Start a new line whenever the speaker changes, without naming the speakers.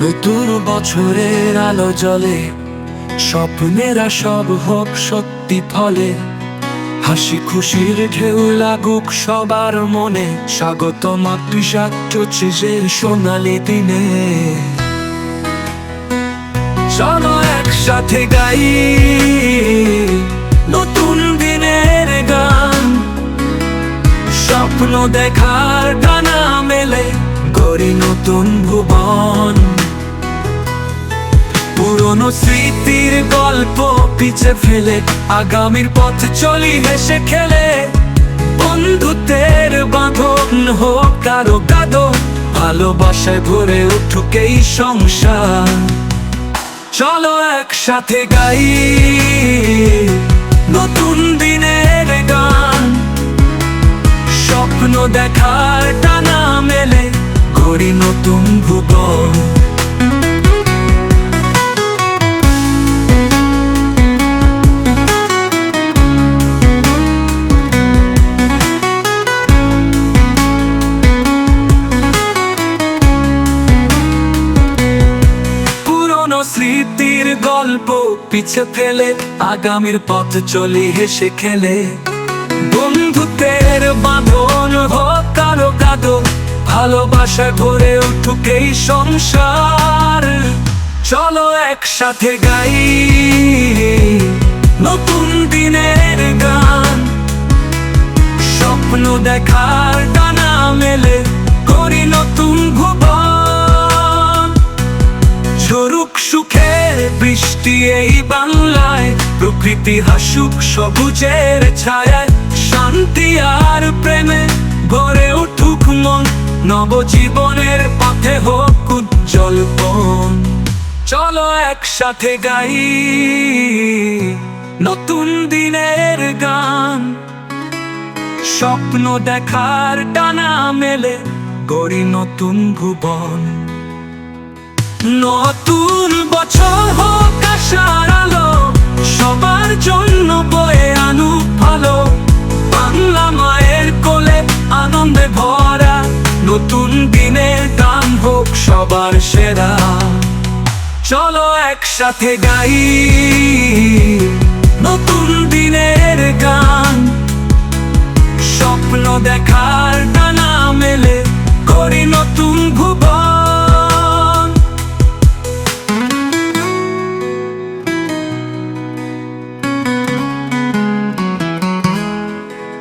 নতুন বছরের আলো জ্বলে, স্বপ্নেরা সব হোক সত্যি ফলে। হাসি খুশির ঢেউ লাগুক সবার মনে, স্বাগতম ২০২৮-এর সোনালি দিনে। চলো একসাথে গাই নতুন দিনের গান, স্বপ্ন দেখার ডানা মেলে গড়ি নতুন ভুবন। পুরনো স্মৃতির গল্প পিছে ফেলে আগামীর পথ চলি হেসে খেলে। বন্ধুত্বের বাঁধন হোক কারো কাঁদো, ভালোবাসায় ভরে উঠুক এই সংসার। চলো একসাথে গাই নতুন দিনের গান, স্বপ্ন দেখার টানা মেলে গড়ি নতুন ভুবন। স্মৃতির গল্প পিছে ফেলে আগামীর পথ চলি হেসে খেলে। বন্ধুত্বের বাঁধন হোক কারো কাঁদো, ভালোবাসায় ভরে উঠুক এই সংসার। চলো একসাথে গাই নতুন দিনের গান, স্বপ্ন দেখার ডানা মেলে করি নতুন ভুবন। ঝরুক সুখের বৃষ্টি এই বাংলায়, প্রকৃতি হাসুক সবুজের ছায়ায়। শান্তি আর প্রেমে ভরে উঠুক মন, নবজীবনের পথে হোক উজ্জ্বল পথ। চলো একসাথে গাই নতুন দিনের গান, স্বপ্ন দেখার ডানা মেলে গড়ি নতুন ভুবন। নতুন বছর হোক আশার আলো, সবার জন্য বয়ে আনুক ভালো। বাংলা মায়ের কোলে আনন্দে ভরা, নতুন দিনের গান হোক সবার সেরা। চলো একসাথে গাই নতুন দিনের গান, স্বপ্ন দেখা